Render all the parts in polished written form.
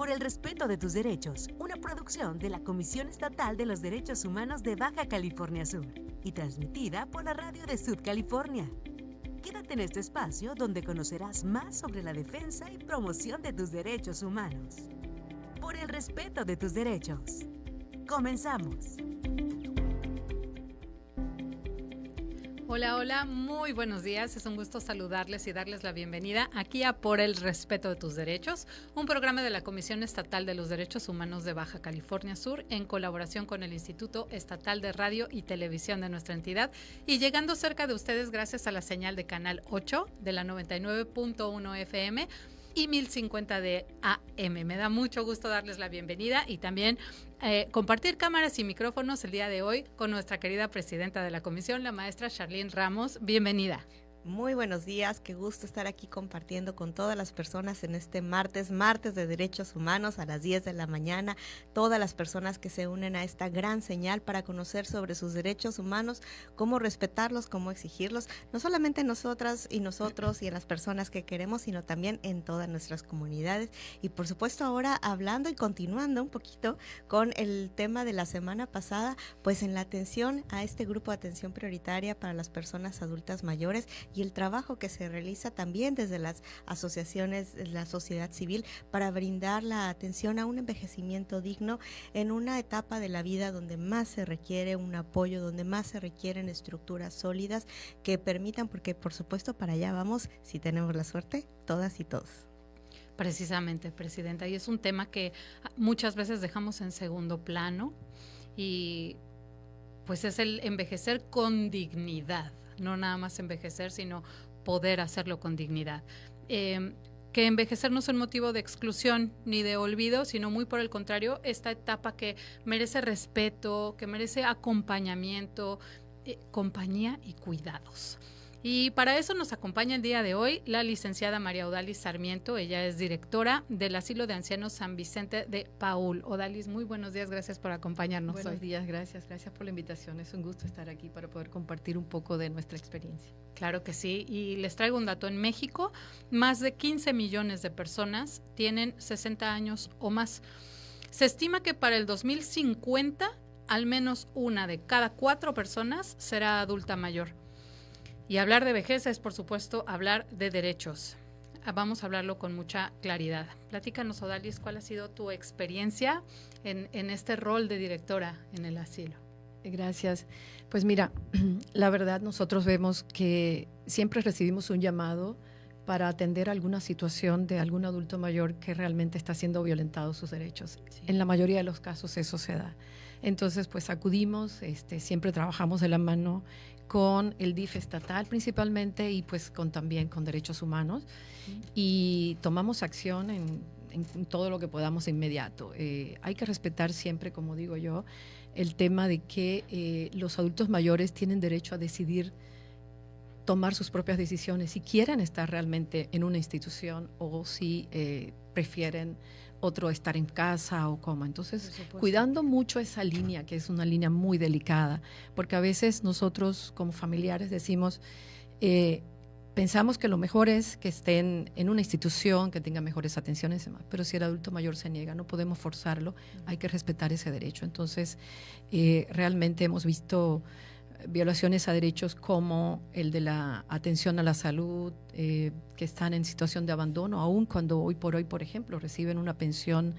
Por el respeto de tus derechos, una producción de la Comisión Estatal de los Derechos Humanos de Baja California Sur y transmitida por la radio de Sud California. Quédate en este espacio donde conocerás más sobre la defensa y promoción de tus derechos humanos. Por el respeto de tus derechos. Comenzamos. Hola, hola, muy buenos días. Es un gusto saludarles y darles la bienvenida aquí a Por el Respeto de tus Derechos, un programa de la Comisión Estatal de los Derechos Humanos de Baja California Sur en colaboración con el Instituto Estatal de Radio y Televisión de nuestra entidad y llegando cerca de ustedes gracias a la señal de Canal 8 de la 99.1 FM y 1050 de AM. Me da mucho gusto darles la bienvenida y también compartir cámaras y micrófonos el día de hoy con nuestra querida presidenta de la comisión, la maestra Charlene Ramos. Bienvenida. Muy buenos días, qué gusto estar aquí compartiendo con todas las personas en este martes de Derechos Humanos a las 10 de la mañana, todas las personas que se unen a esta gran señal para conocer sobre sus derechos humanos, cómo respetarlos, cómo exigirlos, no solamente nosotras y nosotros y en las personas que queremos, sino también en todas nuestras comunidades. Y por supuesto ahora hablando y continuando un poquito con el tema de la semana pasada, pues en la atención a este grupo de atención prioritaria para las personas adultas mayores y el trabajo que se realiza también desde las asociaciones de la sociedad civil para brindar la atención a un envejecimiento digno en una etapa de la vida donde más se requiere un apoyo, donde más se requieren estructuras sólidas que permitan, porque por supuesto para allá vamos, si tenemos la suerte, todas y todos. Precisamente, presidenta, y es un tema que muchas veces dejamos en segundo plano y pues es el envejecer con dignidad. No nada más envejecer, sino poder hacerlo con dignidad. Que envejecer no es un motivo de exclusión ni de olvido, sino muy por el contrario, esta etapa que merece respeto, que merece acompañamiento, compañía y cuidados. Y para eso nos acompaña el día de hoy la licenciada María Odalis Sarmiento. Ella es directora del Asilo de Ancianos San Vicente de Paúl. Odalis, muy buenos días, gracias por acompañarnos hoy. Buenos días, gracias por la invitación. Es un gusto estar aquí para poder compartir un poco de nuestra experiencia. Claro que sí, y les traigo un dato. En México, más de 15 millones de personas tienen 60 años o más. Se estima que para el 2050, al menos una de cada 4 personas será adulta mayor. Y hablar de vejez es, por supuesto, hablar de derechos. Vamos a hablarlo con mucha claridad. Platícanos, Odalis, ¿cuál ha sido tu experiencia en este rol de directora en el asilo? Gracias. Pues mira, la verdad nosotros vemos que siempre recibimos un llamado para atender alguna situación de algún adulto mayor que realmente está siendo violentado sus derechos. Sí. En la mayoría de los casos eso se da. Entonces, pues acudimos, siempre trabajamos de la mano con el DIF estatal principalmente y pues también con derechos humanos y tomamos acción en todo lo que podamos de inmediato. Hay que respetar siempre, como digo yo, el tema de que los adultos mayores tienen derecho a decidir tomar sus propias decisiones si quieren estar realmente en una institución o si prefieren otro estar en casa o cómo. Entonces, cuidando mucho esa línea, que es una línea muy delicada, porque a veces nosotros como familiares decimos, pensamos que lo mejor es que estén en una institución, que tengan mejores atenciones, pero si el adulto mayor se niega, no podemos forzarlo, hay que respetar ese derecho. Entonces, realmente hemos visto violaciones a derechos como el de la atención a la salud, que están en situación de abandono, aun cuando hoy, por ejemplo, reciben una pensión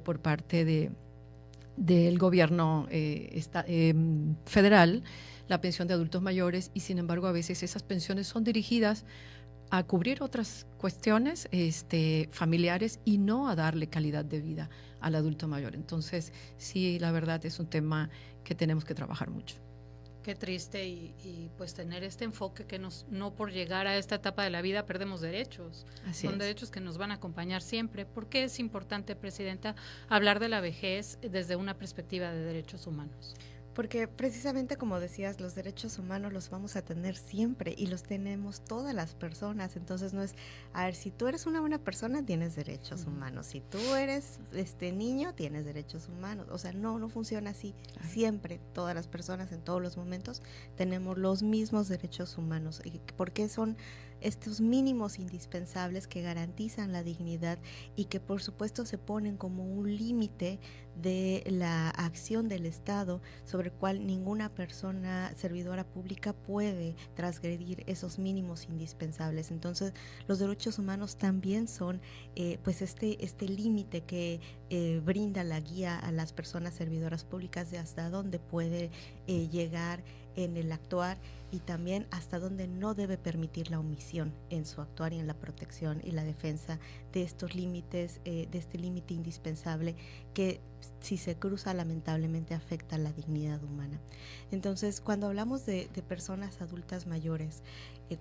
por parte del gobierno federal, la pensión de adultos mayores, y sin embargo a veces esas pensiones son dirigidas a cubrir otras cuestiones familiares y no a darle calidad de vida al adulto mayor. Entonces, sí, la verdad es un tema que tenemos que trabajar mucho. Qué triste y pues tener este enfoque que no por llegar a esta etapa de la vida perdemos derechos. Así Son es. derechos que nos van a acompañar siempre. ¿Por qué es importante, Presidenta, hablar de la vejez desde una perspectiva de derechos humanos? Porque precisamente como decías, los derechos humanos los vamos a tener siempre y los tenemos todas las personas. Entonces no es, a ver, si tú eres una buena persona, tienes derechos humanos. Si tú eres niño, tienes derechos humanos. O sea, no funciona así. Siempre, todas las personas en todos los momentos tenemos los mismos derechos humanos. Porque son estos mínimos indispensables que garantizan la dignidad y que por supuesto se ponen como un límite de la acción del Estado sobre el cual ninguna persona servidora pública puede transgredir esos mínimos indispensables. Entonces los derechos humanos también son pues este límite que brinda la guía a las personas servidoras públicas de hasta dónde puede llegar en el actuar y también hasta dónde no debe permitir la omisión en su actuar y en la protección y la defensa de estos límites, de este límite indispensable que si se cruza lamentablemente afecta la dignidad humana. Entonces, cuando hablamos de personas adultas mayores,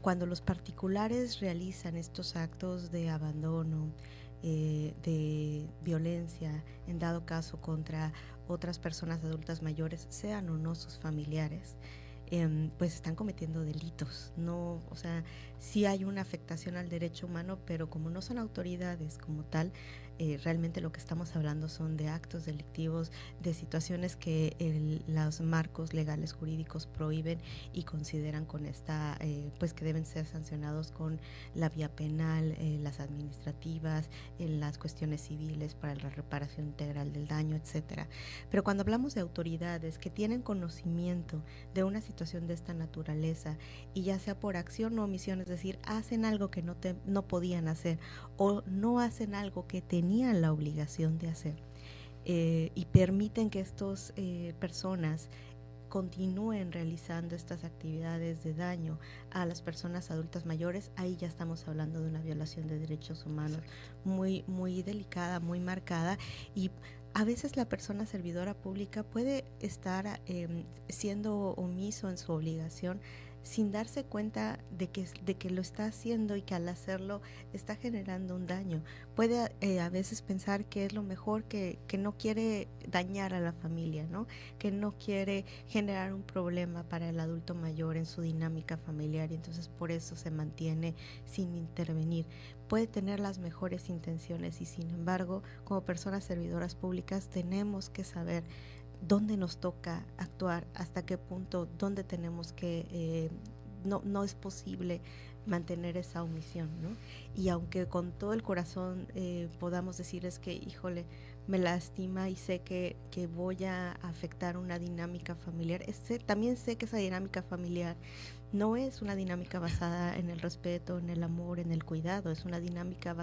cuando los particulares realizan estos actos de abandono, de violencia, en dado caso contra otras personas adultas mayores, sean o no sus familiares, pues están cometiendo delitos. No, o sea, sí hay una afectación al derecho humano, pero como no son autoridades como tal, realmente lo que estamos hablando son de actos delictivos, de situaciones que los marcos legales jurídicos prohíben y consideran con esta, pues que deben ser sancionados con la vía penal, las administrativas, las cuestiones civiles para la reparación integral del daño, etcétera. Pero cuando hablamos de autoridades que tienen conocimiento de una situación de esta naturaleza y ya sea por acción o omisión, es decir, hacen algo que no podían hacer o no hacen algo que tenían la obligación de hacer y permiten que estas personas continúen realizando estas actividades de daño a las personas adultas mayores, ahí ya estamos hablando de una violación de derechos humanos muy, muy delicada, muy marcada. Y a veces la persona servidora pública puede estar siendo omiso en su obligación sin darse cuenta de que lo está haciendo y que al hacerlo está generando un daño. Puede a veces pensar que es lo mejor, que no quiere dañar a la familia, ¿no? Que no quiere generar un problema para el adulto mayor en su dinámica familiar y entonces por eso se mantiene sin intervenir. Puede tener las mejores intenciones y sin embargo, como personas servidoras públicas tenemos que saber dónde nos toca actuar, hasta qué punto, dónde tenemos que, no es posible mantener esa omisión, ¿no? Y aunque con todo el corazón podamos decir es que, híjole, me lastima y sé que voy a afectar una dinámica familiar, también sé que esa dinámica familiar no es una dinámica basada en el respeto, en el amor, en el cuidado, es una dinámica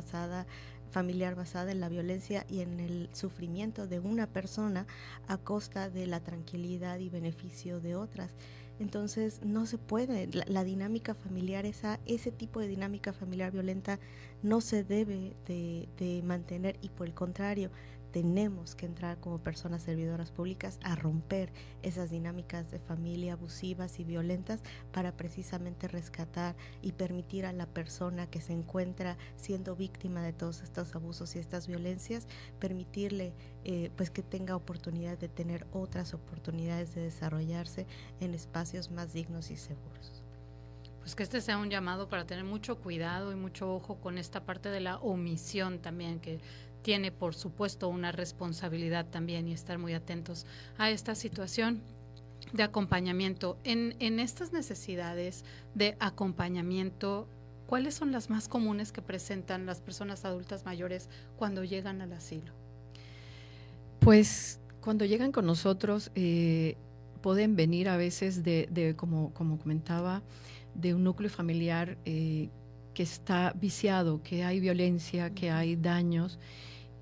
familiar basada en la violencia y en el sufrimiento de una persona a costa de la tranquilidad y beneficio de otras. Entonces no se puede, la dinámica familiar, ese tipo de dinámica familiar violenta no se debe de mantener y por el contrario, tenemos que entrar como personas servidoras públicas a romper esas dinámicas de familia abusivas y violentas para precisamente rescatar y permitir a la persona que se encuentra siendo víctima de todos estos abusos y estas violencias, permitirle pues que tenga oportunidad de tener otras oportunidades de desarrollarse en espacios más dignos y seguros. Pues que este sea un llamado para tener mucho cuidado y mucho ojo con esta parte de la omisión también, que tiene por supuesto una responsabilidad también y estar muy atentos a esta situación de acompañamiento. En estas necesidades de acompañamiento, ¿cuáles son las más comunes que presentan las personas adultas mayores cuando llegan al asilo? Pues cuando llegan con nosotros pueden venir a veces como comentaba, de un núcleo familiar que está viciado, que hay violencia, que hay daños.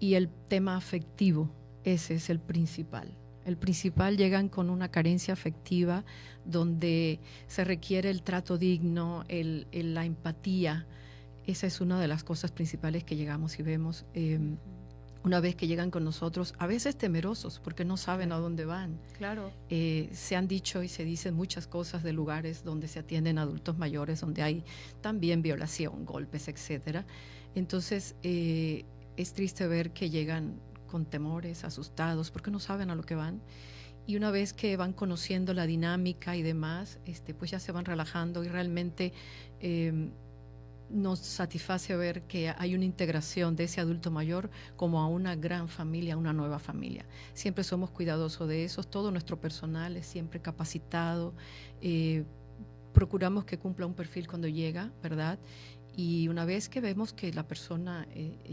Y el tema afectivo, ese es el principal. El principal, llegan con una carencia afectiva donde se requiere el trato digno, la empatía. Esa es una de las cosas principales que llegamos y vemos una vez que llegan con nosotros, a veces temerosos porque no saben a dónde van. Claro. Se han dicho y se dicen muchas cosas de lugares donde se atienden adultos mayores, donde hay también violación, golpes, etcétera. Entonces, es triste ver que llegan con temores, asustados, porque no saben a lo que van. y una vez que van conociendo la dinámica y demás, pues ya se van relajando y realmente nos satisface ver que hay una integración de ese adulto mayor como a una gran familia, a una nueva familia. Siempre somos cuidadosos de eso, todo nuestro personal es siempre capacitado, procuramos que cumpla un perfil cuando llega, ¿verdad? Y una vez que vemos que la persona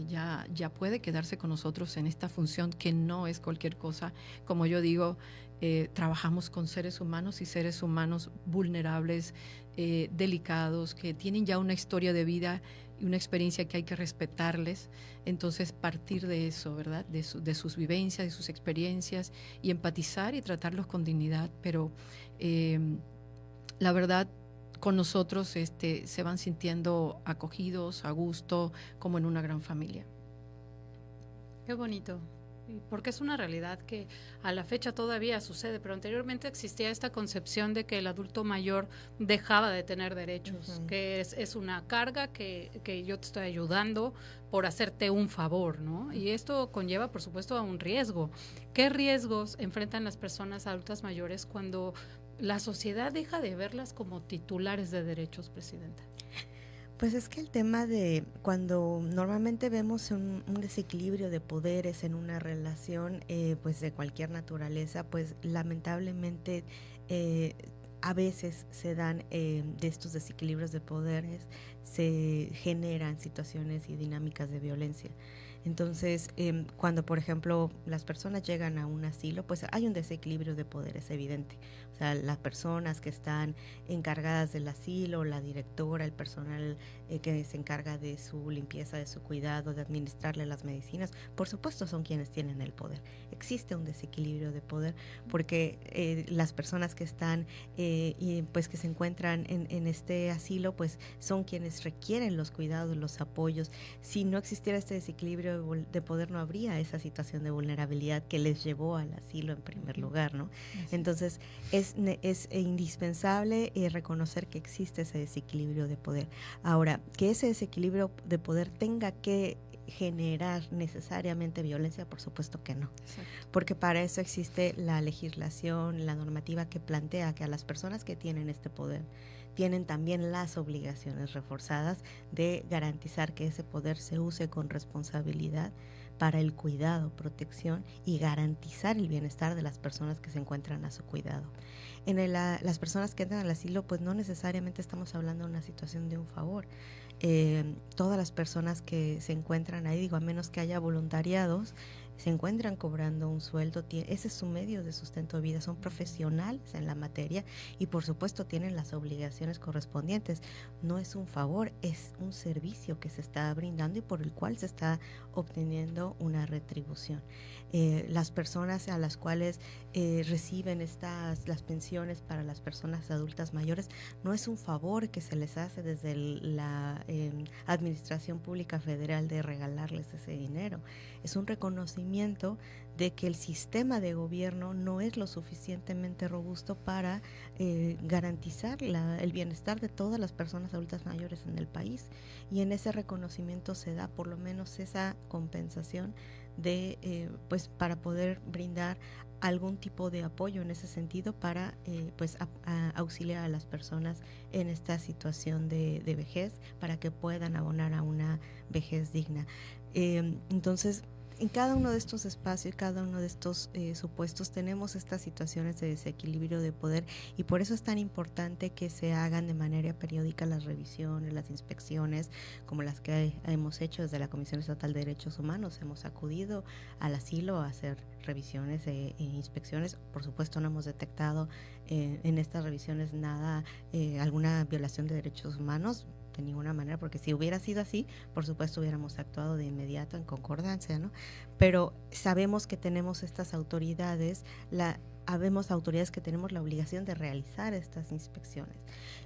ya puede quedarse con nosotros en esta función, que no es cualquier cosa, como yo digo, trabajamos con seres humanos y seres humanos vulnerables, delicados, que tienen ya una historia de vida y una experiencia que hay que respetarles. Entonces, partir de eso, ¿verdad? De sus vivencias, de sus experiencias, y empatizar y tratarlos con dignidad. Pero la verdad, con nosotros se van sintiendo acogidos, a gusto, como en una gran familia. Qué bonito, porque es una realidad que a la fecha todavía sucede, pero anteriormente existía esta concepción de que el adulto mayor dejaba de tener derechos, que es una carga que yo te estoy ayudando por hacerte un favor, ¿no? Y esto conlleva, por supuesto, a un riesgo. ¿Qué riesgos enfrentan las personas adultas mayores cuando la sociedad deja de verlas como titulares de derechos, Presidenta? Pues es que el tema de cuando normalmente vemos un desequilibrio de poderes en una relación, pues de cualquier naturaleza, pues lamentablemente a veces se dan de estos desequilibrios de poderes, se generan situaciones y dinámicas de violencia. Entonces, cuando, por ejemplo, las personas llegan a un asilo, pues hay un desequilibrio de poder, es evidente. O sea, las personas que están encargadas del asilo, la directora, el personal que se encarga de su limpieza, de su cuidado, de administrarle las medicinas, por supuesto son quienes tienen el poder. Existe un desequilibrio de poder porque las personas que están y pues que se encuentran en este asilo, pues son quienes requieren los cuidados, los apoyos. Si no existiera este desequilibrio de poder, no habría esa situación de vulnerabilidad que les llevó al asilo en primer lugar, ¿no? Entonces es indispensable reconocer que existe ese desequilibrio de poder. Ahora, que ese desequilibrio de poder tenga que generar necesariamente violencia, por supuesto que no. Exacto. Porque para eso existe la legislación, la normativa que plantea que a las personas que tienen este poder tienen también las obligaciones reforzadas de garantizar que ese poder se use con responsabilidad para el cuidado, protección y garantizar el bienestar de las personas que se encuentran a su cuidado. Las personas que entran al asilo, pues no necesariamente estamos hablando de una situación de un favor. Todas las personas que se encuentran ahí, digo, a menos que haya voluntariados, se encuentran cobrando un sueldo, ese es su medio de sustento de vida, son profesionales en la materia y por supuesto tienen las obligaciones correspondientes. No es un favor, es un servicio que se está brindando y por el cual se está obteniendo una retribución. Las personas a las cuales reciben las pensiones para las personas adultas mayores, no es un favor que se les hace desde la Administración Pública Federal de regalarles ese dinero, es un reconocimiento de que el sistema de gobierno no es lo suficientemente robusto para garantizar el bienestar de todas las personas adultas mayores en el país, y en ese reconocimiento se da por lo menos esa compensación de pues para poder brindar algún tipo de apoyo en ese sentido para pues auxiliar a las personas en esta situación de vejez para que puedan abonar a una vejez digna. Entonces, en cada uno de estos espacios y cada uno de estos supuestos tenemos estas situaciones de desequilibrio de poder, y por eso es tan importante que se hagan de manera periódica las revisiones, las inspecciones, como las que hemos hecho desde la Comisión Estatal de Derechos Humanos. Hemos acudido al asilo a hacer revisiones e inspecciones. Por supuesto no hemos detectado en estas revisiones alguna violación de derechos humanos, de ninguna manera, porque si hubiera sido así, por supuesto hubiéramos actuado de inmediato en concordancia, ¿no? Pero sabemos que tenemos estas autoridades, habemos autoridades que tenemos la obligación de realizar estas inspecciones.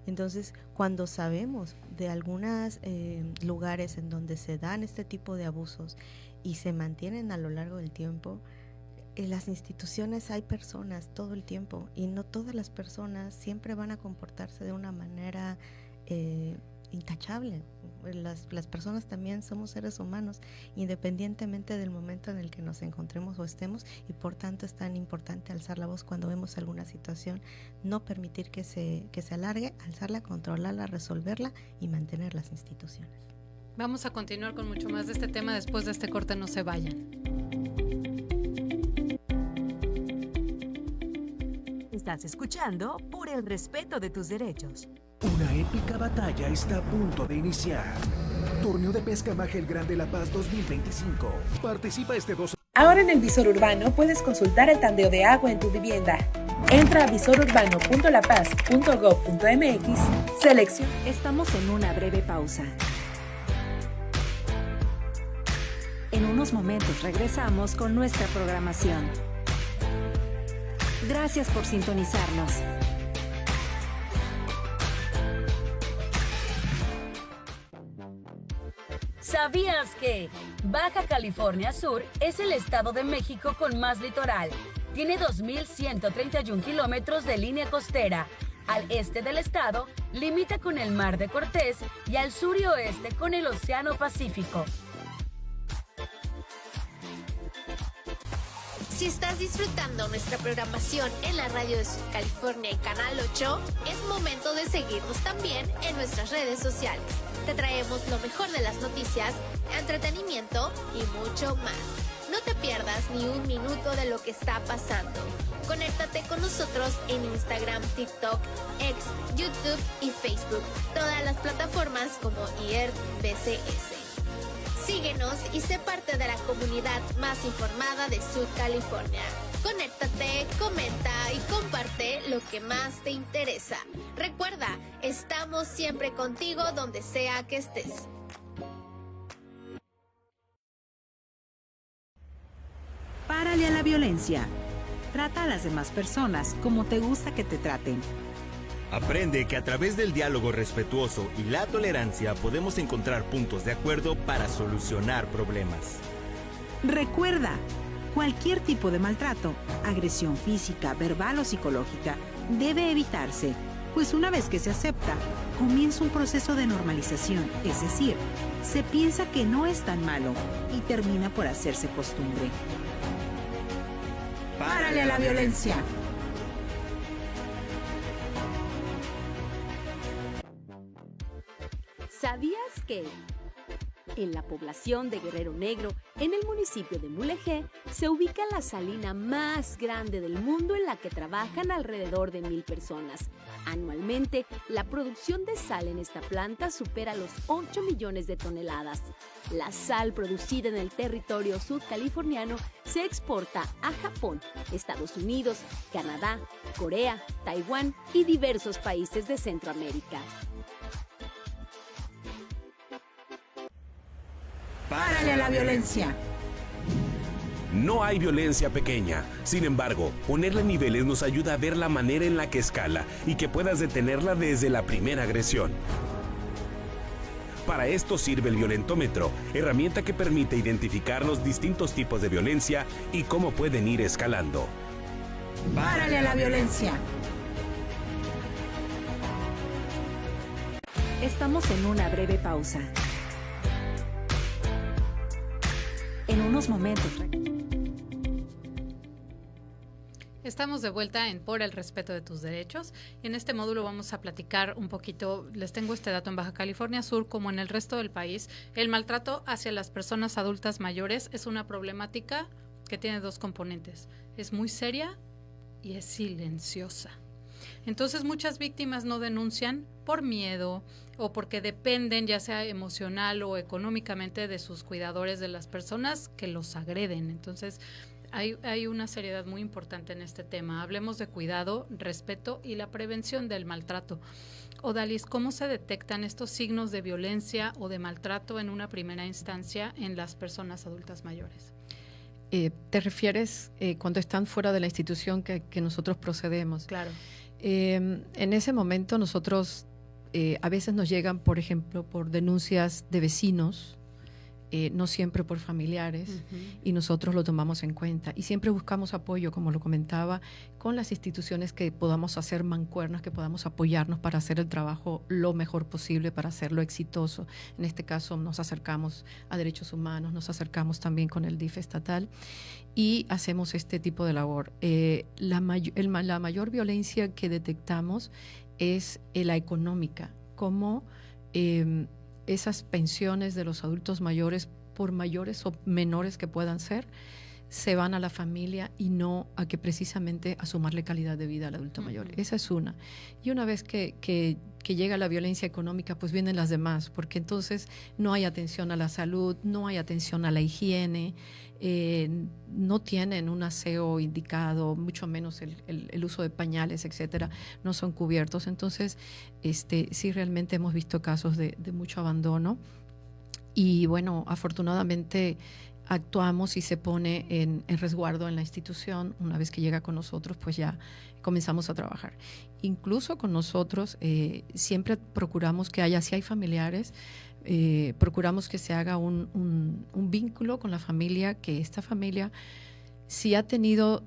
Entonces, cuando sabemos de algunos lugares en donde se dan este tipo de abusos y se mantienen a lo largo del tiempo, en las instituciones hay personas todo el tiempo, y no todas las personas siempre van a comportarse de una manera intachable. Las personas también somos seres humanos, independientemente del momento en el que nos encontremos o estemos, y por tanto es tan importante alzar la voz cuando vemos alguna situación, no permitir que se alargue, alzarla, controlarla, resolverla y mantener las instituciones. Vamos a continuar con mucho más de este tema después de este corte, no se vayan. Estás escuchando Por el respeto de tus derechos. Una épica batalla está a punto de iniciar. Torneo de Pesca Maje el Grande La Paz 2025. Participa este 2. Ahora en el Visor Urbano puedes consultar el tandeo de agua en tu vivienda. Entra a visorurbano.lapaz.gov.mx, selección. Estamos en una breve pausa. En unos momentos regresamos con nuestra programación. Gracias por sintonizarnos. ¿Sabías que Baja California Sur es el estado de México con más litoral? Tiene 2.131 kilómetros de línea costera. Al este del estado limita con el Mar de Cortés y al sur y oeste con el Océano Pacífico. Si estás disfrutando nuestra programación en la radio de Sud California y Canal 8, es momento de seguirnos también en nuestras redes sociales. Te traemos lo mejor de las noticias, entretenimiento y mucho más. No te pierdas ni un minuto de lo que está pasando. Conéctate con nosotros en Instagram, TikTok, X, YouTube y Facebook. Todas las plataformas como IERBCS. Síguenos y sé parte de la comunidad más informada de Sud California. Conéctate, comenta y comparte lo que más te interesa. Recuerda, estamos siempre contigo donde sea que estés. Párale a la violencia. Trata a las demás personas como te gusta que te traten. Aprende que a través del diálogo respetuoso y la tolerancia podemos encontrar puntos de acuerdo para solucionar problemas. Recuerda, cualquier tipo de maltrato, agresión física, verbal o psicológica, debe evitarse, pues una vez que se acepta, comienza un proceso de normalización, es decir, se piensa que no es tan malo y termina por hacerse costumbre. ¡Párale a la violencia! ¿Sabías que en la población de Guerrero Negro, en el municipio de Mulegé, se ubica la salina más grande del mundo en la que trabajan alrededor de 1,000 personas? Anualmente, la producción de sal en esta planta supera los 8 millones de toneladas. La sal producida en el territorio sudcaliforniano se exporta a Japón, Estados Unidos, Canadá, Corea, Taiwán y diversos países de Centroamérica. ¡Párale a la violencia! No hay violencia pequeña. Sin embargo, ponerle niveles nos ayuda a ver la manera en la que escala y que puedas detenerla desde la primera agresión. Para esto sirve el violentómetro, herramienta que permite identificar los distintos tipos de violencia y cómo pueden ir escalando. ¡Párale a la violencia! Estamos en una breve pausa. En unos momentos. Estamos de vuelta en Por el respeto de tus derechos. Y en este módulo vamos a platicar un poquito, les tengo este dato, en Baja California Sur, como en el resto del país, el maltrato hacia las personas adultas mayores es una problemática que tiene dos componentes. Es muy seria y es silenciosa. Entonces muchas víctimas no denuncian por miedo o porque dependen, ya sea emocional o económicamente, de sus cuidadores, de las personas que los agreden. Entonces hay una seriedad muy importante en este tema. Hablemos de cuidado, respeto y la prevención del maltrato. Odalis, ¿cómo se detectan estos signos de violencia o de maltrato en una primera instancia en las personas adultas mayores? ¿Te refieres cuando están fuera de la institución que nosotros procedemos? Claro. En ese momento nosotros a veces nos llegan, por ejemplo, por denuncias de vecinos no siempre por familiares, y nosotros lo tomamos en cuenta. Y siempre buscamos apoyo, como lo comentaba, con las instituciones que podamos hacer mancuernas, que podamos apoyarnos para hacer el trabajo lo mejor posible, para hacerlo exitoso. En este caso nos acercamos a Derechos Humanos, nos acercamos también con el DIF estatal y hacemos este tipo de labor. La mayor violencia que detectamos es la económica, como esas pensiones de los adultos mayores, por mayores o menores que puedan ser, se van a la familia y no a que precisamente a sumarle calidad de vida al adulto mayor. Esa es una. Y una vez que llega la violencia económica, pues vienen las demás, porque entonces no hay atención a la salud, no hay atención a la higiene, no tienen un aseo indicado, mucho menos el uso de pañales, etcétera, no son cubiertos. Entonces, sí realmente hemos visto casos de mucho abandono. Y bueno, afortunadamente actuamos y se pone en resguardo en la institución. Una vez que llega con nosotros, pues ya comenzamos a trabajar. Incluso con nosotros siempre procuramos que haya, si hay familiares, procuramos que se haga un vínculo con la familia, que esta familia, si ha tenido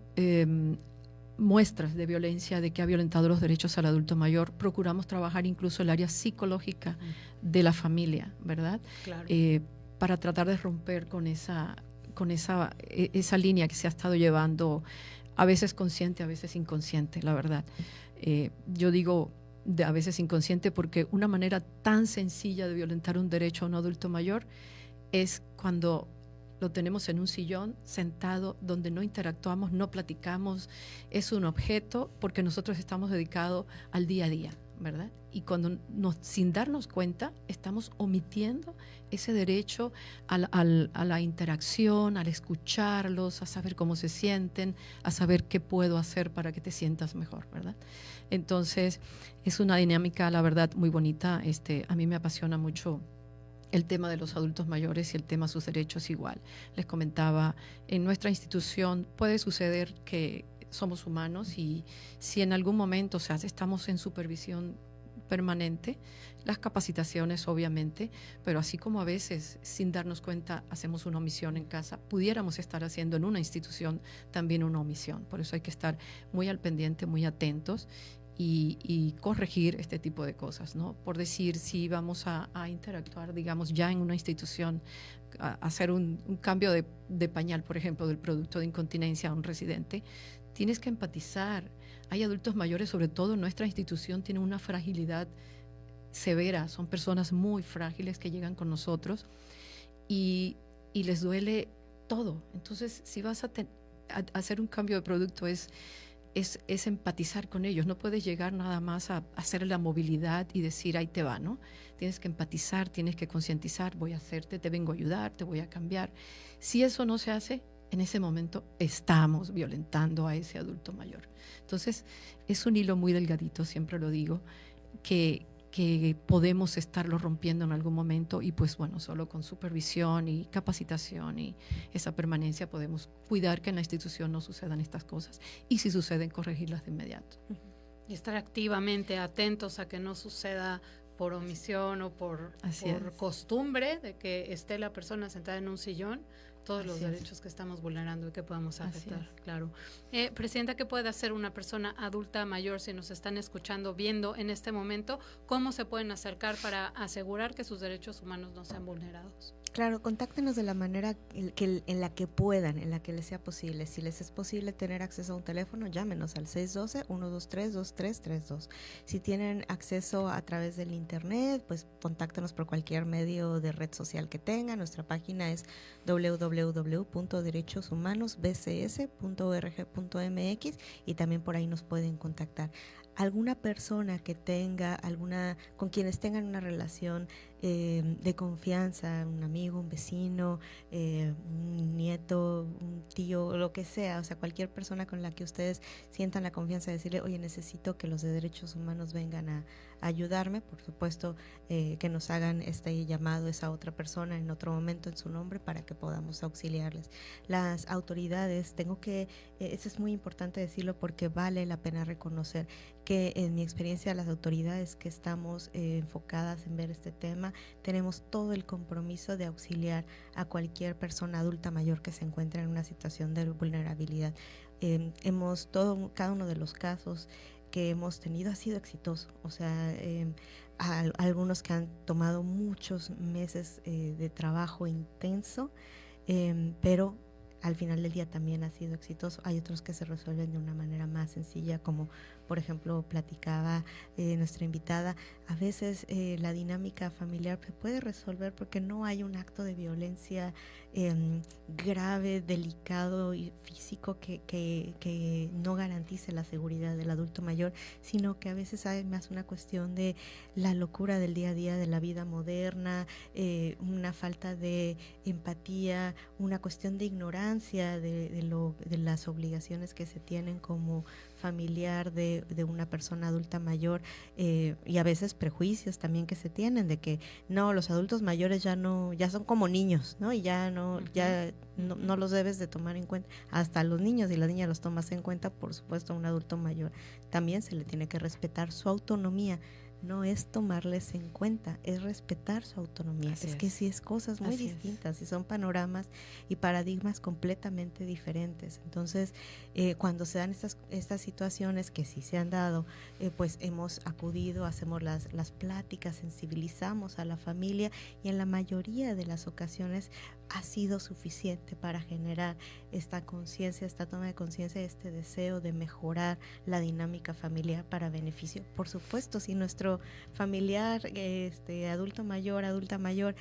muestras de violencia, de que ha violentado los derechos al adulto mayor, procuramos trabajar incluso el área psicológica de la familia, ¿verdad? Claro. Para tratar de romper con esa línea que se ha estado llevando, a veces consciente, a veces inconsciente, la verdad. Yo digo a veces inconsciente porque una manera tan sencilla de violentar un derecho a un adulto mayor es cuando lo tenemos en un sillón, sentado, donde no interactuamos, no platicamos, es un objeto, porque nosotros estamos dedicados al día a día, ¿verdad? Y cuando sin darnos cuenta, estamos omitiendo ese derecho a la interacción, al escucharlos, a saber cómo se sienten, a saber qué puedo hacer para que te sientas mejor, ¿verdad? Entonces, es una dinámica, la verdad, muy bonita. A mí me apasiona mucho el tema de los adultos mayores y el tema de sus derechos igual. Les comentaba, en nuestra institución puede suceder que somos humanos y si en algún momento, o sea, estamos en supervisión permanente, las capacitaciones obviamente, pero así como a veces sin darnos cuenta hacemos una omisión en casa, pudiéramos estar haciendo en una institución también una omisión. Por eso hay que estar muy al pendiente, muy atentos y corregir este tipo de cosas, ¿no? Por decir, si vamos a interactuar, digamos, ya en una institución, a hacer un cambio de pañal, por ejemplo, del producto de incontinencia a un residente, tienes que empatizar. Hay adultos mayores, sobre todo en nuestra institución, tienen una fragilidad severa, son personas muy frágiles que llegan con nosotros y les duele todo. Entonces, si vas a hacer un cambio de producto es empatizar con ellos. No puedes llegar nada más a hacer la movilidad y decir, ahí te va, ¿no? Tienes que empatizar, tienes que concientizar, voy a hacerte, te vengo a ayudar, te voy a cambiar. Si eso no se hace, en ese momento estamos violentando a ese adulto mayor. Entonces, es un hilo muy delgadito, siempre lo digo, que podemos estarlo rompiendo en algún momento y pues bueno, solo con supervisión y capacitación y esa permanencia podemos cuidar que en la institución no sucedan estas cosas y si suceden, corregirlas de inmediato. Y estar activamente atentos a que no suceda por omisión o por costumbre de que esté la persona sentada en un sillón, todos los derechos que estamos vulnerando y que podamos afectar, claro. Presidenta, ¿qué puede hacer una persona adulta mayor si nos están escuchando, viendo en este momento? ¿Cómo se pueden acercar para asegurar que sus derechos humanos no sean vulnerados? Claro, contáctenos de la manera en la que puedan, en la que les sea posible. Si les es posible tener acceso a un teléfono, llámenos al 612-123-2332. Si tienen acceso a través del internet, pues contáctenos por cualquier medio de red social que tengan. Nuestra página es www.derechoshumanosbcs.org.mx y también por ahí nos pueden contactar. Alguna persona que tenga con quienes tengan una relación de confianza, un amigo, un vecino, un nieto, un tío, lo que sea, o sea, cualquier persona con la que ustedes sientan la confianza de decirle, oye, necesito que los de derechos humanos vengan ayudarme, por supuesto que nos hagan este llamado a esa otra persona en otro momento en su nombre para que podamos auxiliarles. Las autoridades, eso es muy importante decirlo porque vale la pena reconocer que en mi experiencia las autoridades que estamos enfocadas en ver este tema tenemos todo el compromiso de auxiliar a cualquier persona adulta mayor que se encuentre en una situación de vulnerabilidad. Cada uno de los casos que hemos tenido ha sido exitoso, o sea, algunos que han tomado muchos meses de trabajo intenso, pero al final del día también ha sido exitoso. Hay otros que se resuelven de una manera más sencilla, como por ejemplo platicaba nuestra invitada, a veces la dinámica familiar se puede resolver porque no hay un acto de violencia grave, delicado y físico que no garantice la seguridad del adulto mayor, sino que a veces hay más una cuestión de la locura del día a día de la vida moderna, una falta de empatía, una cuestión de ignorancia de las obligaciones que se tienen como familiar de una persona adulta mayor, y a veces prejuicios también que se tienen de que no, los adultos mayores ya son como niños, ¿no? Y ya no los debes de tomar en cuenta. Hasta los niños y las niñas los tomas en cuenta, por supuesto, a un adulto mayor también se le tiene que respetar su autonomía. No es tomarles en cuenta, es respetar su autonomía. Es que sí es cosas muy distintas y son panoramas y paradigmas completamente diferentes. Entonces, cuando se dan estas situaciones que sí se han dado, pues hemos acudido, hacemos las pláticas, sensibilizamos a la familia y en la mayoría de las ocasiones ha sido suficiente para generar esta conciencia, esta toma de conciencia, este deseo de mejorar la dinámica familiar para beneficio. Por supuesto, si nuestro familiar, adulto mayor, adulta mayor,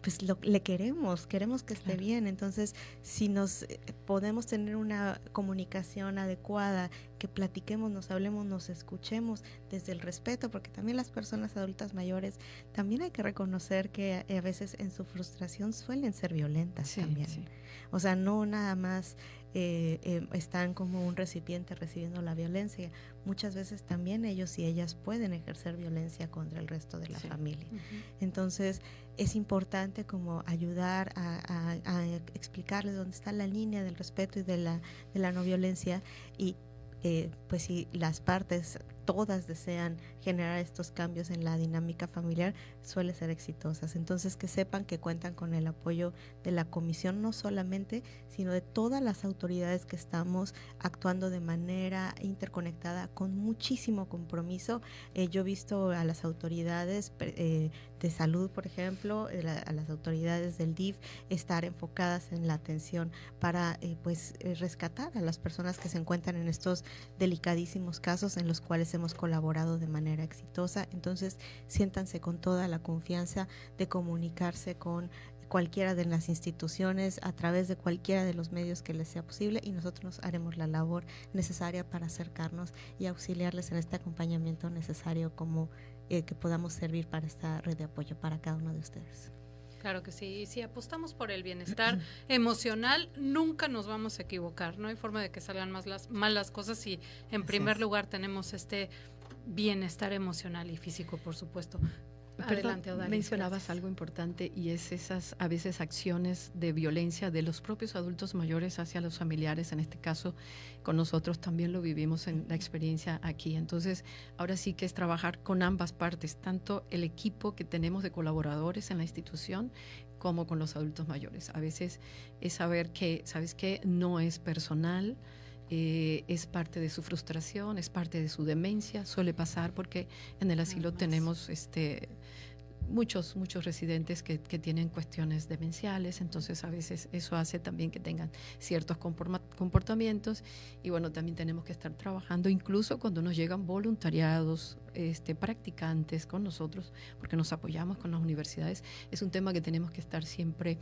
pues le queremos que esté bien. Entonces, si nos podemos tener una comunicación adecuada, que platiquemos, nos hablemos, nos escuchemos desde el respeto, porque también las personas adultas mayores, también hay que reconocer que a veces en su frustración suelen ser violentas también. Sí. O sea, no nada más están como un recipiente recibiendo la violencia. Muchas veces también ellos y ellas pueden ejercer violencia contra el resto de la familia. Entonces, es importante como ayudar a explicarles dónde está la línea del respeto y de la no violencia, y pues si las partes todas desean generar estos cambios en la dinámica familiar, suele ser exitosas. Entonces, que sepan que cuentan con el apoyo de la comisión, no solamente, sino de todas las autoridades que estamos actuando de manera interconectada, con muchísimo compromiso. Yo he visto a las autoridades de salud, por ejemplo, a las autoridades del DIF, estar enfocadas en la atención para rescatar a las personas que se encuentran en estos delicadísimos casos en los cuales hemos colaborado de manera exitosa. Entonces, siéntanse con toda la confianza de comunicarse con cualquiera de las instituciones a través de cualquiera de los medios que les sea posible, y nosotros haremos la labor necesaria para acercarnos y auxiliarles en este acompañamiento necesario como que podamos servir para esta red de apoyo para cada uno de ustedes. Claro que sí, y si apostamos por el bienestar emocional, nunca nos vamos a equivocar. No hay forma de que salgan mal las cosas si en primer lugar tenemos este bienestar emocional y físico, por supuesto. Adelante, Odalis. Mencionabas algo importante, y es esas a veces acciones de violencia de los propios adultos mayores hacia los familiares. En este caso, con nosotros también lo vivimos en la experiencia aquí. Entonces, ahora sí que es trabajar con ambas partes, tanto el equipo que tenemos de colaboradores en la institución como con los adultos mayores. A veces es saber que, ¿sabes qué? No es personal. Es parte de su frustración, es parte de su demencia, suele pasar porque en el asilo tenemos muchos residentes que tienen cuestiones demenciales, entonces a veces eso hace también que tengan ciertos comportamientos, y bueno, también tenemos que estar trabajando incluso cuando nos llegan voluntariados, practicantes con nosotros, porque nos apoyamos con las universidades. Es un tema que tenemos que estar siempre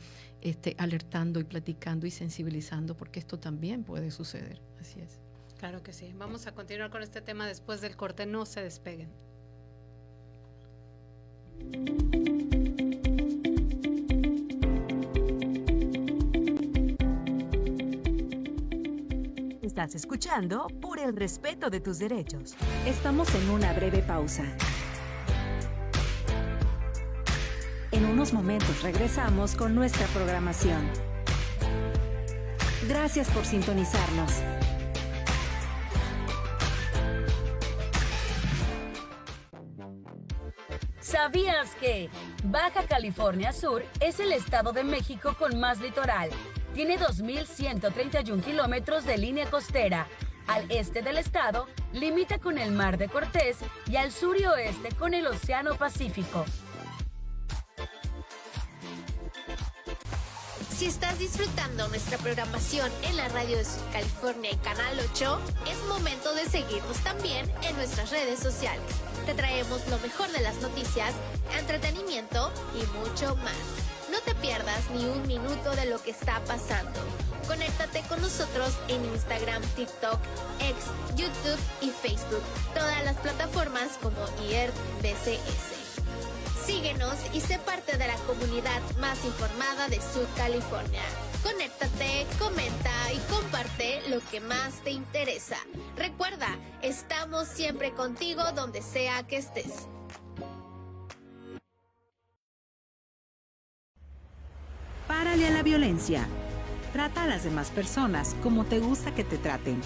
alertando y platicando y sensibilizando, porque esto también puede suceder. Así es. Claro que sí. Vamos a continuar con este tema después del corte. No se despeguen. Estás escuchando Por el Respeto de tus Derechos. Estamos en una breve pausa. En unos momentos regresamos con nuestra programación. Gracias por sintonizarnos. ¿Sabías que Baja California Sur es el estado de México con más litoral? Tiene 2.131 kilómetros de línea costera. Al este del estado, limita con el Mar de Cortés y al sur y oeste con el Océano Pacífico. Si estás disfrutando nuestra programación en la radio de Sud California y Canal 8, es momento de seguirnos también en nuestras redes sociales. Te traemos lo mejor de las noticias, entretenimiento y mucho más. No te pierdas ni un minuto de lo que está pasando. Conéctate con nosotros en Instagram, TikTok, X, YouTube y Facebook. Todas las plataformas como IERBCS. Síguenos y sé parte de la comunidad más informada de Sud California. Conéctate, comenta y comparte lo que más te interesa. Recuerda, estamos siempre contigo donde sea que estés. Párale a la violencia. Trata a las demás personas como te gusta que te traten.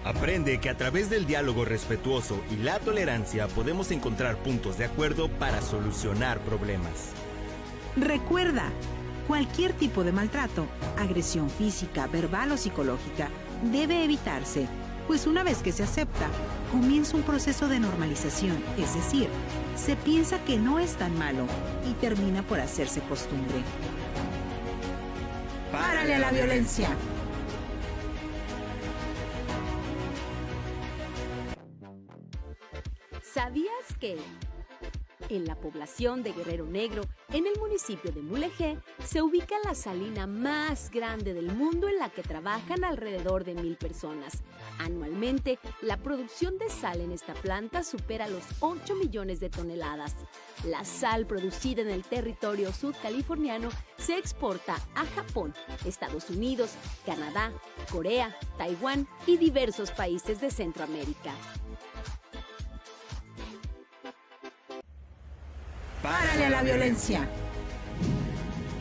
Aprende que a través del diálogo respetuoso y la tolerancia podemos encontrar puntos de acuerdo para solucionar problemas. Recuerda, cualquier tipo de maltrato, agresión física, verbal o psicológica, debe evitarse, pues una vez que se acepta, comienza un proceso de normalización, es decir, se piensa que no es tan malo y termina por hacerse costumbre. ¡Párale a la violencia! ¿Sabías que en la población de Guerrero Negro, en el municipio de Mulegé, se ubica la salina más grande del mundo en la que trabajan alrededor de 1,000 personas? Anualmente, la producción de sal en esta planta supera los 8 millones de toneladas. La sal producida en el territorio sudcaliforniano se exporta a Japón, Estados Unidos, Canadá, Corea, Taiwán y diversos países de Centroamérica. ¡Párale a la violencia!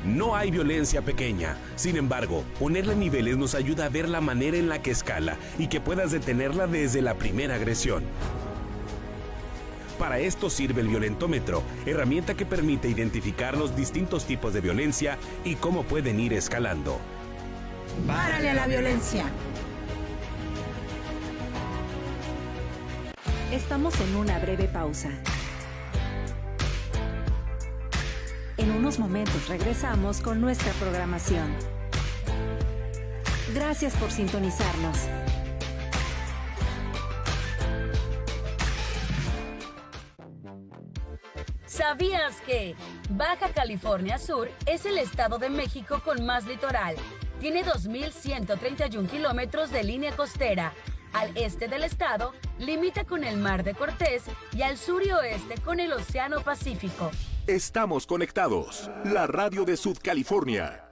No hay violencia pequeña. Sin embargo, ponerle niveles nos ayuda a ver la manera en la que escala y que puedas detenerla desde la primera agresión. Para esto sirve el violentómetro, herramienta que permite identificar los distintos tipos de violencia y cómo pueden ir escalando. ¡Párale a la violencia! Estamos en una breve pausa. En unos momentos regresamos con nuestra programación. Gracias por sintonizarnos. ¿Sabías que Baja California Sur es el estado de México con más litoral? Tiene 2.131 kilómetros de línea costera. Al este del estado, limita con el Mar de Cortés y al sur y oeste con el Océano Pacífico. Estamos conectados. La radio de Sud California.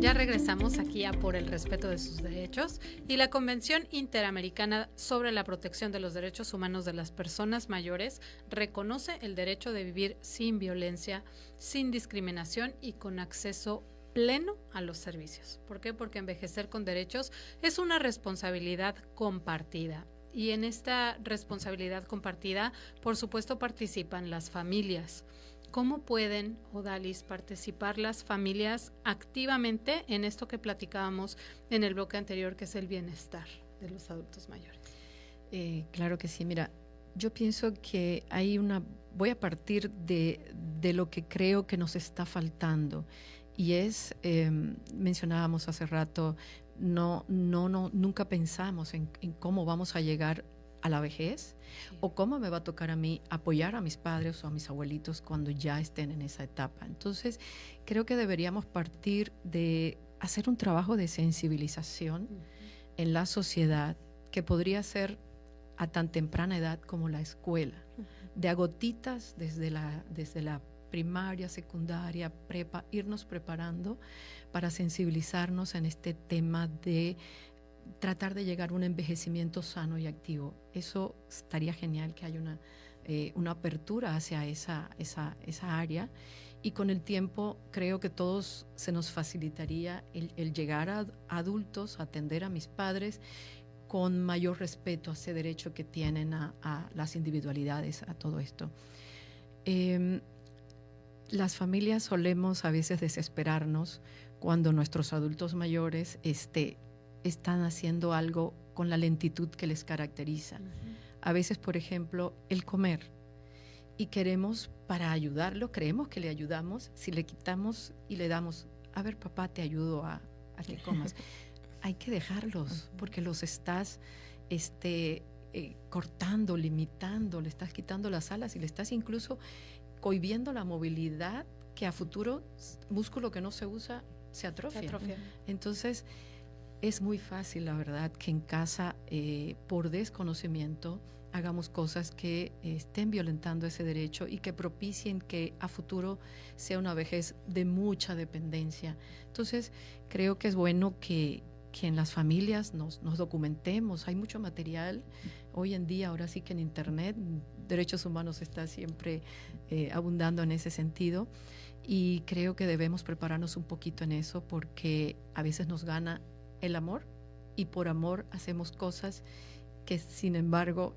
Ya regresamos aquí a Por el Respeto de sus Derechos, y la Convención Interamericana sobre la Protección de los Derechos Humanos de las Personas Mayores reconoce el derecho de vivir sin violencia, sin discriminación y con acceso pleno a los servicios. ¿Por qué? Porque envejecer con derechos es una responsabilidad compartida. Y en esta responsabilidad compartida, por supuesto, participan las familias. ¿Cómo pueden, Odalis, participar las familias activamente en esto que platicábamos en el bloque anterior, que es el bienestar de los adultos mayores? Claro que sí. Mira, yo pienso que voy a partir de lo que creo que nos está faltando, y es, mencionábamos hace rato, nunca pensamos en cómo vamos a llegar a la vejez, o cómo me va a tocar a mí apoyar a mis padres o a mis abuelitos cuando ya estén en esa etapa. Entonces, creo que deberíamos partir de hacer un trabajo de sensibilización en la sociedad, que podría ser a tan temprana edad como la escuela, de a gotitas desde la primaria, secundaria, prepa, irnos preparando para sensibilizarnos en este tema de tratar de llegar a un envejecimiento sano y activo. Eso estaría genial, que haya una apertura hacia esa área, y con el tiempo creo que todos se nos facilitaría el llegar a adultos, a atender a mis padres con mayor respeto a ese derecho que tienen a las individualidades, a todo esto. Las familias solemos a veces desesperarnos cuando nuestros adultos mayores están haciendo algo con la lentitud que les caracteriza. A veces, por ejemplo, el comer. Y queremos, para ayudarlo, creemos que le ayudamos si le quitamos y le damos, a ver, papá, te ayudo a que comas. Hay que dejarlos, porque los estás cortando, limitando, le estás quitando las alas y le estás incluso cohibiendo la movilidad, que a futuro, músculo que no se usa, se atrofia. Entonces, es muy fácil, la verdad, que en casa, por desconocimiento, hagamos cosas que estén violentando ese derecho y que propicien que a futuro sea una vejez de mucha dependencia. Entonces, creo que es bueno que en las familias nos documentemos. Hay mucho material hoy en día, ahora sí que en Internet, Derechos Humanos está siempre abundando en ese sentido, y creo que debemos prepararnos un poquito en eso, porque a veces nos gana el amor, y por amor hacemos cosas que sin embargo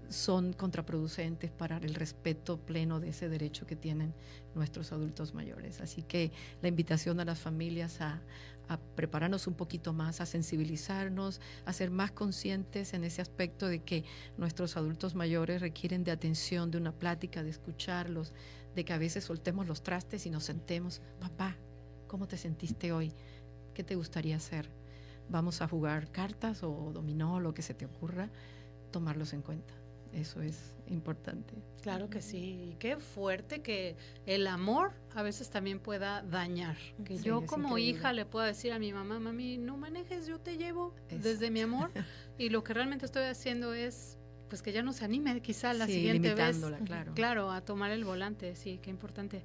son contraproducentes para el respeto pleno de ese derecho que tienen nuestros adultos mayores. Así que la invitación a las familias a prepararnos un poquito más, a sensibilizarnos, a ser más conscientes en ese aspecto de que nuestros adultos mayores requieren de atención, de una plática, de escucharlos, de que a veces soltemos los trastes y nos sentemos. Papá, ¿cómo te sentiste hoy? ¿Qué te gustaría hacer? Vamos a jugar cartas o dominó, lo que se te ocurra, tomarlos en cuenta. Eso es importante. Claro que sí. Y qué fuerte que el amor a veces también pueda dañar. Que sí, yo como increíble. Hija le pueda decir a mi mamá, mami, no manejes, yo te llevo desde mi amor. Y lo que realmente estoy haciendo es pues que ya no se anime quizá la siguiente vez, claro, a tomar el volante. Sí, qué importante.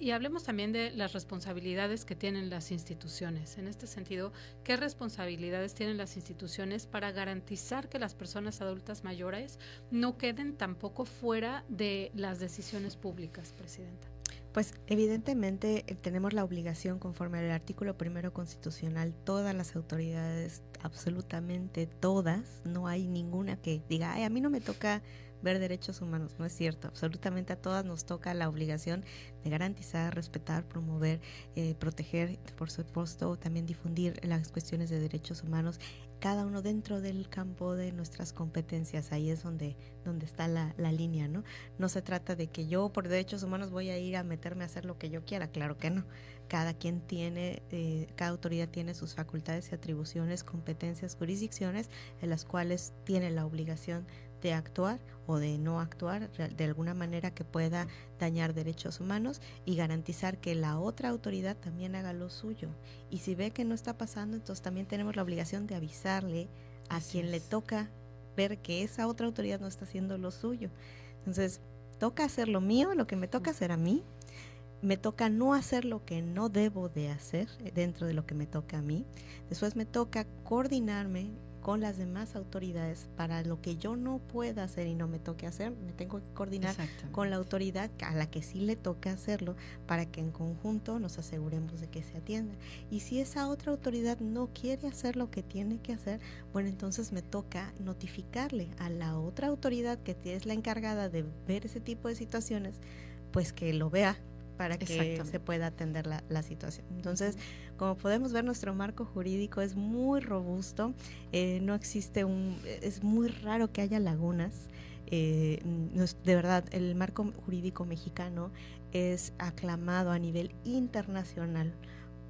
Y hablemos también de las responsabilidades que tienen las instituciones. En este sentido, ¿qué responsabilidades tienen las instituciones para garantizar que las personas adultas mayores no queden tampoco fuera de las decisiones públicas, Presidenta? Pues evidentemente tenemos la obligación, conforme al artículo 1 constitucional, todas las autoridades, absolutamente todas, no hay ninguna que diga, ay, a mí no me toca ver derechos humanos. No es cierto, absolutamente a todas nos toca la obligación de garantizar, respetar, promover, proteger, por supuesto también difundir las cuestiones de derechos humanos, cada uno dentro del campo de nuestras competencias. Ahí es donde está la línea, ¿no? No se trata de que yo por derechos humanos voy a ir a meterme a hacer lo que yo quiera, claro que no. Cada quien tiene, cada autoridad tiene sus facultades y atribuciones, competencias, jurisdicciones en las cuales tiene la obligación de actuar o de no actuar de alguna manera que pueda dañar derechos humanos, y garantizar que la otra autoridad también haga lo suyo. Y si ve que no está pasando, entonces también tenemos la obligación de avisarle a quien le toca ver que esa otra autoridad no está haciendo lo suyo. Entonces, toca hacer lo mío, lo que me toca hacer a mí. Me toca no hacer lo que no debo de hacer dentro de lo que me toca a mí. Después me toca coordinarme con las demás autoridades para lo que yo no pueda hacer y no me toque hacer. Me tengo que coordinar con la autoridad a la que sí le toca hacerlo, para que en conjunto nos aseguremos de que se atienda. Y si esa otra autoridad no quiere hacer lo que tiene que hacer, bueno, entonces me toca notificarle a la otra autoridad que es la encargada de ver ese tipo de situaciones, pues que lo vea, para que se pueda atender la situación. Entonces, como podemos ver, nuestro marco jurídico es muy robusto, no existe es muy raro que haya lagunas. De verdad, el marco jurídico mexicano es aclamado a nivel internacional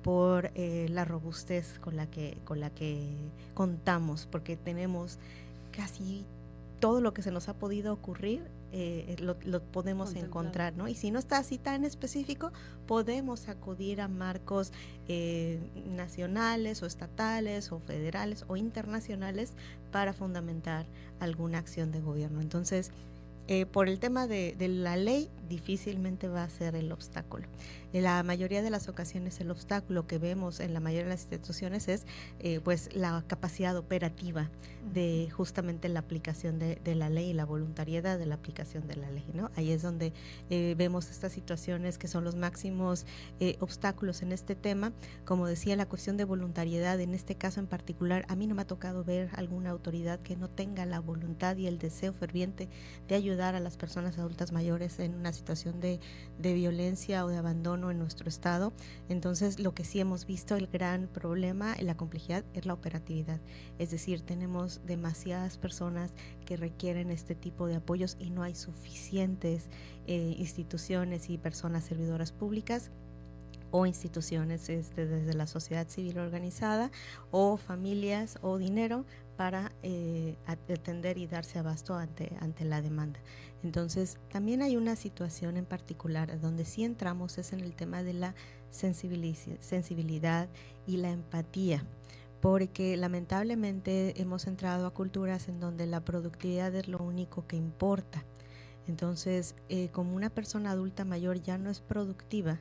por la robustez con la que contamos, porque tenemos casi todo lo que se nos ha podido ocurrir lo podemos encontrar, ¿no? Y si no está así tan específico, podemos acudir a marcos nacionales o estatales o federales o internacionales para fundamentar alguna acción de gobierno. Entonces, por el tema de la ley, difícilmente va a ser el obstáculo. En la mayoría de las ocasiones el obstáculo que vemos en la mayoría de las instituciones es pues la capacidad operativa de justamente la aplicación de la ley y la voluntariedad de la aplicación de la ley, ¿no? Ahí es donde vemos estas situaciones que son los máximos obstáculos en este tema. Como decía, la cuestión de voluntariedad, en este caso en particular, a mí no me ha tocado ver alguna autoridad que no tenga la voluntad y el deseo ferviente de ayudar a las personas adultas mayores en una situación de violencia o de abandono en nuestro estado. Entonces, lo que sí hemos visto, el gran problema, la complejidad, es la operatividad. Es decir, tenemos demasiadas personas que requieren este tipo de apoyos y no hay suficientes instituciones y personas servidoras públicas o instituciones desde la sociedad civil organizada o familias o dinero para atender y darse abasto ante la demanda. Entonces, también hay una situación en particular donde sí entramos es en el tema de la sensibilidad y la empatía, porque lamentablemente hemos entrado a culturas en donde la productividad es lo único que importa. Entonces, como una persona adulta mayor ya no es productiva,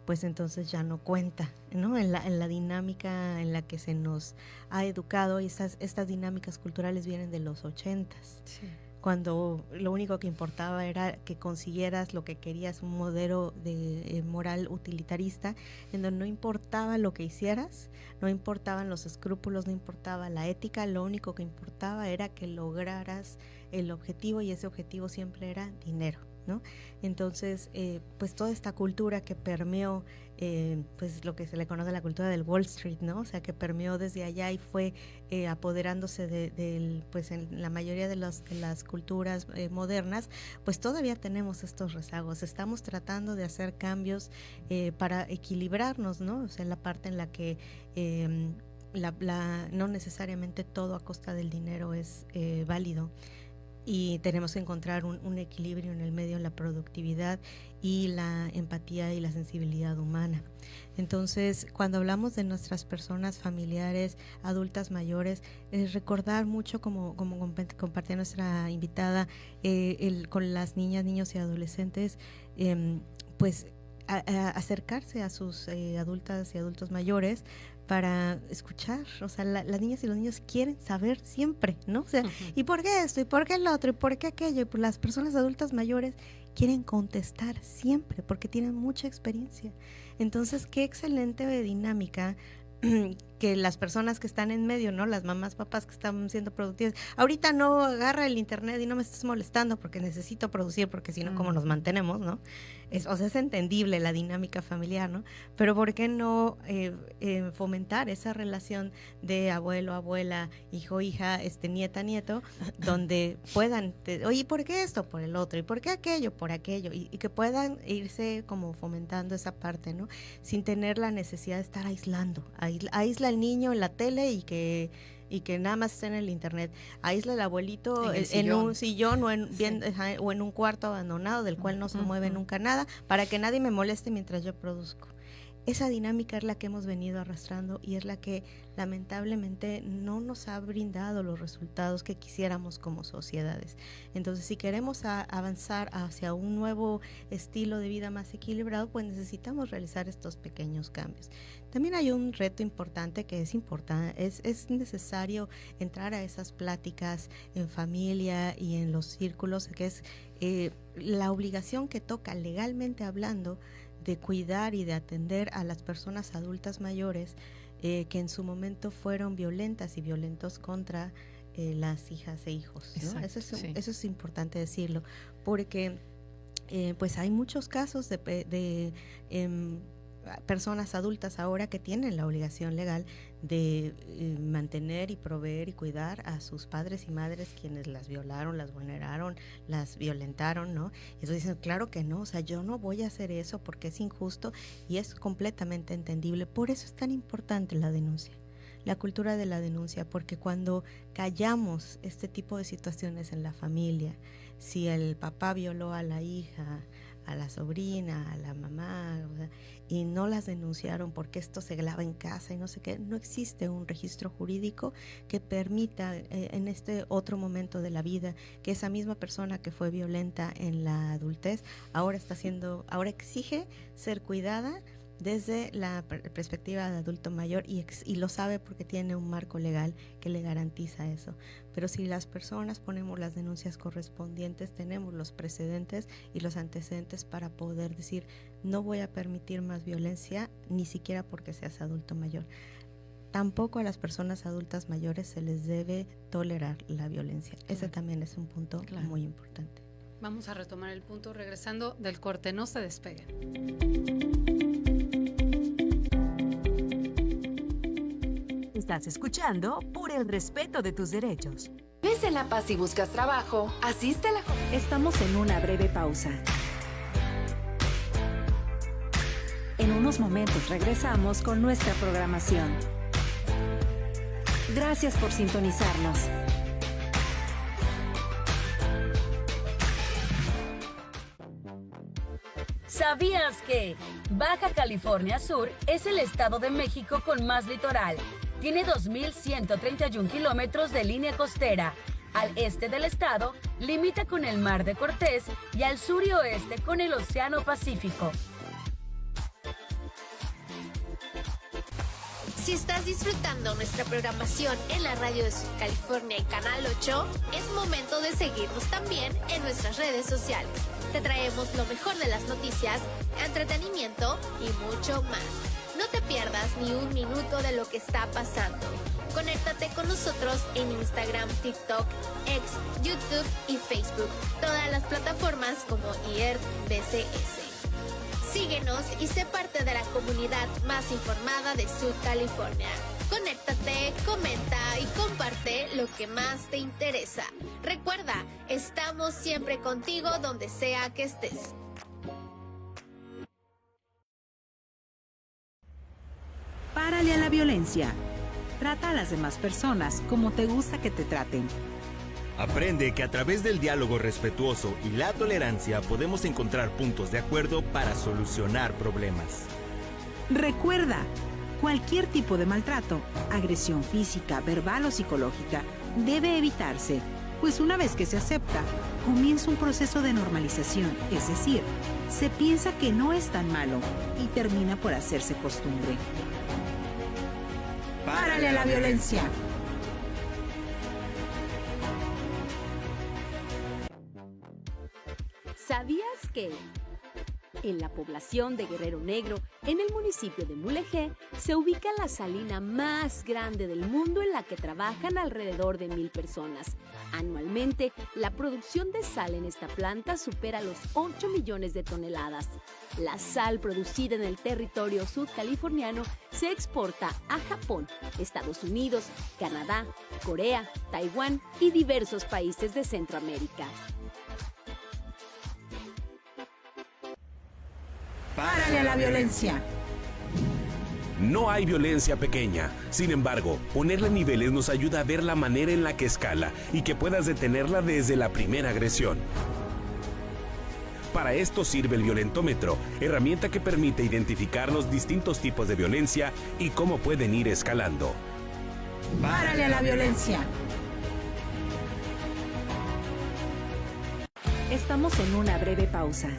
pues entonces ya no cuenta, ¿no? En la dinámica en la que se nos ha educado, y estas dinámicas culturales vienen de los 80s. Sí. Cuando lo único que importaba era que consiguieras lo que querías, un modelo de moral utilitarista, en donde no importaba lo que hicieras, no importaban los escrúpulos, no importaba la ética, lo único que importaba era que lograras el objetivo, y ese objetivo siempre era dinero, ¿no? Entonces, pues toda esta cultura que permeó, pues lo que se le conoce la cultura del Wall Street, ¿no? O sea, que permeó desde allá y fue apoderándose pues en la mayoría de las culturas modernas, pues todavía tenemos estos rezagos. Estamos tratando de hacer cambios para equilibrarnos, ¿no? O sea, en la parte en la que no necesariamente todo a costa del dinero es válido. Y tenemos que encontrar un equilibrio en el medio, la productividad y la empatía y la sensibilidad humana. Entonces, cuando hablamos de nuestras personas familiares, adultas mayores, recordar mucho, como compartía nuestra invitada, con las niñas, niños y adolescentes, pues acercarse a sus adultas y adultos mayores para escuchar. O sea, las niñas y los niños quieren saber siempre, ¿no? O sea, ¿y por qué esto? ¿Y por qué el otro? ¿Y por qué aquello? Y pues las personas adultas mayores quieren contestar siempre porque tienen mucha experiencia. Entonces, qué excelente dinámica que las personas que están en medio, ¿no? Las mamás, papás que están siendo productivas. Ahorita no agarra el internet y no me estés molestando porque necesito producir, porque si no, ¿cómo nos mantenemos, no? O sea, es entendible la dinámica familiar, ¿no? Pero ¿por qué no fomentar esa relación de abuelo, abuela, hijo, hija, nieta, nieto, donde puedan, oye, ¿por qué esto? Por el otro. ¿Y por qué aquello? Por aquello. Y que puedan irse como fomentando esa parte, ¿no? Sin tener la necesidad de estar aislando. Aísla al niño en la tele y que nada más esté en el internet. Aísla al abuelito en un sillón o en un cuarto abandonado del cual no se mueve nunca nada, para que nadie me moleste mientras yo produzco. Esa dinámica es la que hemos venido arrastrando y es la que lamentablemente no nos ha brindado los resultados que quisiéramos como sociedades. Entonces, si queremos avanzar hacia un nuevo estilo de vida más equilibrado, pues necesitamos realizar estos pequeños cambios. También hay un reto importante que es necesario entrar a esas pláticas en familia y en los círculos, que es la obligación que toca legalmente hablando de cuidar y de atender a las personas adultas mayores que en su momento fueron violentas y violentos contra las hijas e hijos, ¿no? Exacto, eso es importante decirlo, porque pues hay muchos casos de personas adultas ahora que tienen la obligación legal de mantener y proveer y cuidar a sus padres y madres quienes las violaron, las vulneraron, las violentaron, ¿no? Y entonces dicen, claro que no, o sea, yo no voy a hacer eso porque es injusto, y es completamente entendible. Por eso es tan importante la denuncia. la cultura de la denuncia, porque cuando callamos este tipo de situaciones en la familia, si el papá violó a la hija, a la sobrina, a la mamá, o sea, y no las denunciaron porque esto se graba en casa y no sé qué, no existe un registro jurídico que permita en este otro momento de la vida que esa misma persona que fue violenta en la adultez ahora exige ser cuidada desde la perspectiva de adulto mayor y lo sabe porque tiene un marco legal que le garantiza eso. Pero si las personas ponemos las denuncias correspondientes, tenemos los precedentes y los antecedentes para poder decir no voy a permitir más violencia, ni siquiera porque seas adulto mayor. Tampoco a las personas adultas mayores se les debe tolerar la violencia. Ese también es un punto muy importante. Vamos a retomar el punto regresando del corte, no se despeguen. Estás escuchando Por el Respeto de tus Derechos. ¿Ves en La Paz y buscas trabajo? Asiste a la... Estamos en una breve pausa. En unos momentos regresamos con nuestra programación. Gracias por sintonizarnos. ¿Sabías que Baja California Sur es el estado de México con más litoral? Tiene 2.131 kilómetros de línea costera. Al este del estado, limita con el Mar de Cortés y al sur y oeste con el Océano Pacífico. Si estás disfrutando nuestra programación en la radio de Sud California y Canal 8, es momento de seguirnos también en nuestras redes sociales. Te traemos lo mejor de las noticias, entretenimiento y mucho más. No te pierdas ni un minuto de lo que está pasando. Conéctate con nosotros en Instagram, TikTok, X, YouTube y Facebook. Todas las plataformas como IERBCS. Síguenos y sé parte de la comunidad más informada de Sud California. Conéctate, comenta y comparte lo que más te interesa. Recuerda, estamos siempre contigo donde sea que estés. Párale a la violencia. Trata a las demás personas como te gusta que te traten. Aprende que a través del diálogo respetuoso y la tolerancia podemos encontrar puntos de acuerdo para solucionar problemas. Recuerda, cualquier tipo de maltrato, agresión física, verbal o psicológica, debe evitarse, pues una vez que se acepta, comienza un proceso de normalización, es decir, se piensa que no es tan malo y termina por hacerse costumbre. ¡Párale a la violencia! ¿Sabías que en la población de Guerrero Negro, en el municipio de Mulegé, se ubica la salina más grande del mundo en la que trabajan alrededor de 1,000 personas? Anualmente, la producción de sal en esta planta supera los 8 millones de toneladas. La sal producida en el territorio sudcaliforniano se exporta a Japón, Estados Unidos, Canadá, Corea, Taiwán y diversos países de Centroamérica. ¡Párale a la violencia! No hay violencia pequeña. Sin embargo, ponerle niveles nos ayuda a ver la manera en la que escala y que puedas detenerla desde la primera agresión. Para esto sirve el violentómetro, herramienta que permite identificar los distintos tipos de violencia y cómo pueden ir escalando. ¡Párale a la violencia! Estamos en una breve pausa.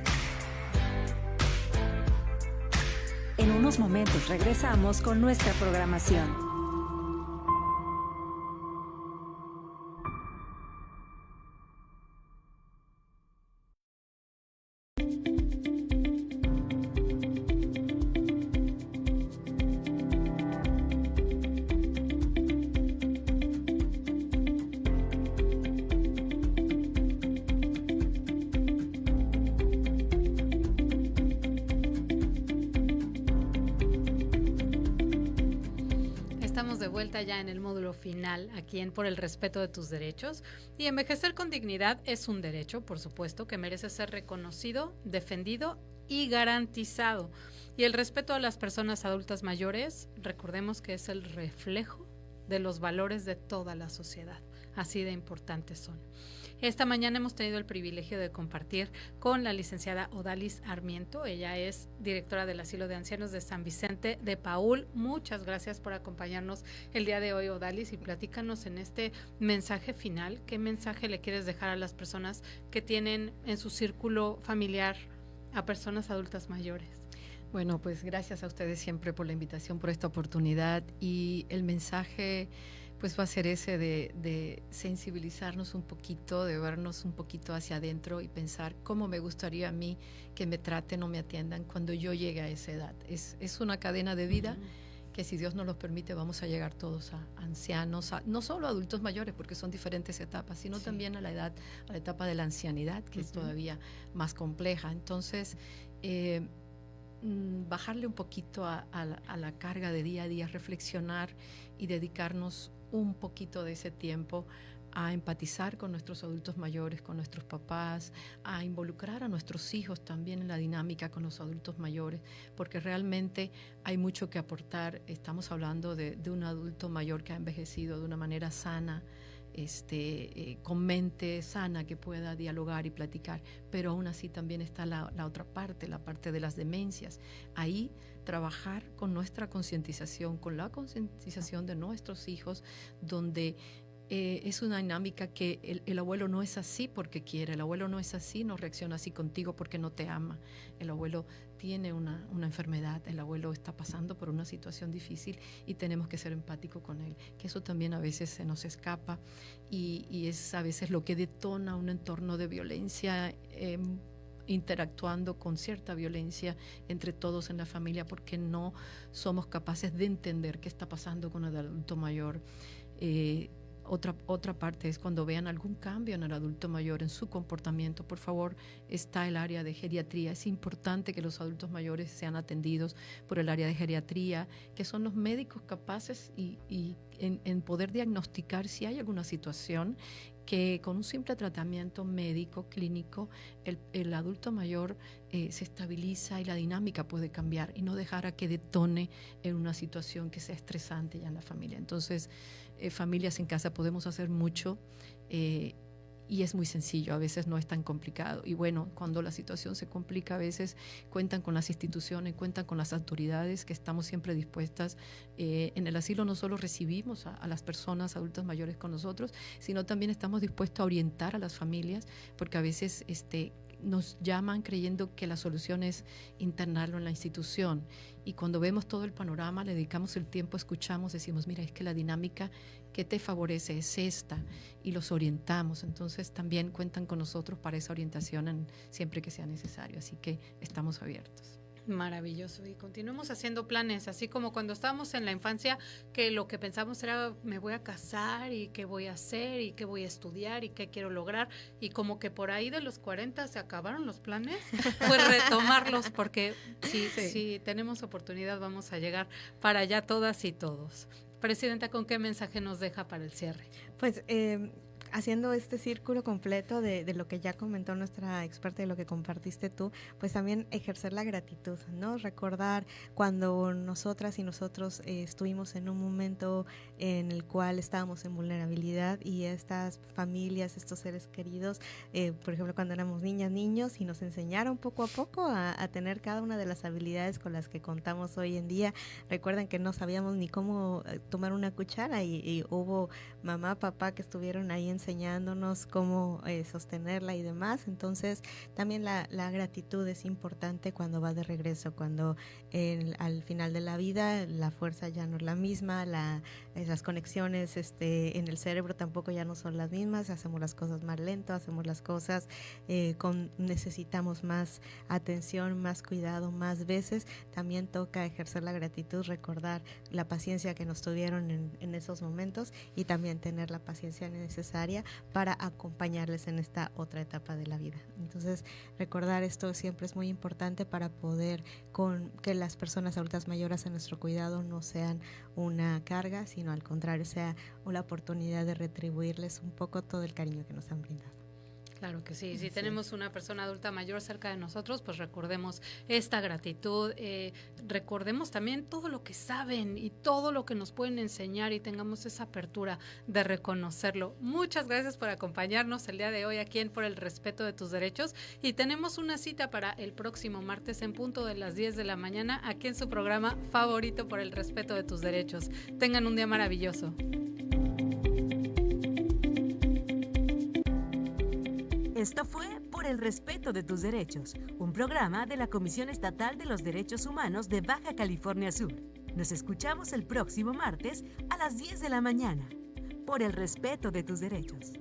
En unos momentos regresamos con nuestra programación. De vuelta ya en el módulo final, aquí en Por el Respeto de tus Derechos. Y envejecer con dignidad es un derecho, por supuesto, que merece ser reconocido, defendido y garantizado. Y el respeto a las personas adultas mayores, recordemos que es el reflejo de los valores de toda la sociedad. Así de importantes son. Esta mañana hemos tenido el privilegio de compartir con la licenciada Odalis Armiento. Ella es directora del Asilo de Ancianos de San Vicente de Paúl. Muchas gracias por acompañarnos el día de hoy, Odalis, y platícanos en este mensaje final. ¿Qué mensaje le quieres dejar a las personas que tienen en su círculo familiar a personas adultas mayores? Bueno, pues gracias a ustedes siempre por la invitación, por esta oportunidad, y el mensaje pues va a ser ese de sensibilizarnos un poquito, de vernos un poquito hacia adentro y pensar cómo me gustaría a mí que me traten o me atiendan cuando yo llegue a esa edad. Es una cadena de vida que, si Dios nos lo permite, vamos a llegar todos a ancianos, no solo a adultos mayores, porque son diferentes etapas, sino también a la etapa de la ancianidad, que es todavía más compleja. Entonces, bajarle un poquito a la carga de día a día, reflexionar y dedicarnos un poquito de ese tiempo a empatizar con nuestros adultos mayores, con nuestros papás, a involucrar a nuestros hijos también en la dinámica con los adultos mayores, porque realmente hay mucho que aportar. Estamos hablando de un adulto mayor que ha envejecido de una manera sana, con mente sana, que pueda dialogar y platicar, pero aún así también está la otra parte, la parte de las demencias. Ahí trabajar con nuestra concientización, con la concientización de nuestros hijos, donde es una dinámica que el abuelo no es así porque quiere, el abuelo no es así, no reacciona así contigo porque no te ama. El abuelo tiene una enfermedad, el abuelo está pasando por una situación difícil y tenemos que ser empáticos con él, que eso también a veces se nos escapa y es a veces lo que detona un entorno de violencia, interactuando con cierta violencia entre todos en la familia, porque no somos capaces de entender qué está pasando con el adulto mayor. Otra parte es cuando vean algún cambio en el adulto mayor, en su comportamiento. Por favor, está el área de geriatría. Es importante que los adultos mayores sean atendidos por el área de geriatría, que son los médicos capaces en poder diagnosticar si hay alguna situación que con un simple tratamiento médico, clínico, el adulto mayor se estabiliza y la dinámica puede cambiar y no dejar a que detone en una situación que sea estresante ya en la familia. Entonces, familias en casa podemos hacer mucho y es muy sencillo, a veces no es tan complicado. Y bueno, cuando la situación se complica, a veces cuentan con las instituciones, cuentan con las autoridades, que estamos siempre dispuestas. En el asilo no solo recibimos a las personas adultas mayores con nosotros, sino también estamos dispuestos a orientar a las familias, porque a veces nos llaman creyendo que la solución es internarlo en la institución, y cuando vemos todo el panorama, le dedicamos el tiempo, escuchamos, decimos, mira, es que la dinámica que te favorece es esta, y los orientamos. Entonces también cuentan con nosotros para esa orientación siempre que sea necesario, así que estamos abiertos. Maravilloso, y continuemos haciendo planes, así como cuando estábamos en la infancia, que lo que pensamos era me voy a casar y qué voy a hacer y qué voy a estudiar y qué quiero lograr, y como que por ahí de los 40 se acabaron los planes, pues retomarlos, porque si tenemos oportunidad vamos a llegar para allá todas y todos. Presidenta, ¿con qué mensaje nos deja para el cierre? Pues haciendo este círculo completo de lo que ya comentó nuestra experta y lo que compartiste tú, pues también ejercer la gratitud, ¿no? Recordar cuando nosotras y nosotros estuvimos en un momento en el cual estábamos en vulnerabilidad, y estas familias, estos seres queridos, por ejemplo, cuando éramos niñas, niños, y nos enseñaron poco a poco a tener cada una de las habilidades con las que contamos hoy en día. Recuerden que no sabíamos ni cómo tomar una cuchara y hubo mamá, papá que estuvieron ahí enseñándonos cómo sostenerla y demás. Entonces también la gratitud es importante cuando va de regreso, cuando al final de la vida la fuerza ya no es la misma, las conexiones en el cerebro tampoco ya no son las mismas, hacemos las cosas más lento, hacemos las cosas necesitamos más atención, más cuidado, más veces. También toca ejercer la gratitud, recordar la paciencia que nos tuvieron en esos momentos, y también tener la paciencia necesaria para acompañarles en esta otra etapa de la vida. Entonces, recordar esto siempre es muy importante para poder que las personas adultas mayores a nuestro cuidado no sean una carga, sino al contrario, sea una oportunidad de retribuirles un poco todo el cariño que nos han brindado. Claro que sí. Si tenemos una persona adulta mayor cerca de nosotros, pues recordemos esta gratitud, recordemos también todo lo que saben y todo lo que nos pueden enseñar y tengamos esa apertura de reconocerlo. Muchas gracias por acompañarnos el día de hoy aquí en Por el Respeto de Tus Derechos, y tenemos una cita para el próximo martes en punto de las 10 de la mañana aquí en su programa favorito, Por el Respeto de Tus Derechos. Tengan un día maravilloso. Esto fue Por el Respeto de Tus Derechos, un programa de la Comisión Estatal de los Derechos Humanos de Baja California Sur. Nos escuchamos el próximo martes a las 10 de la mañana. Por el Respeto de Tus Derechos.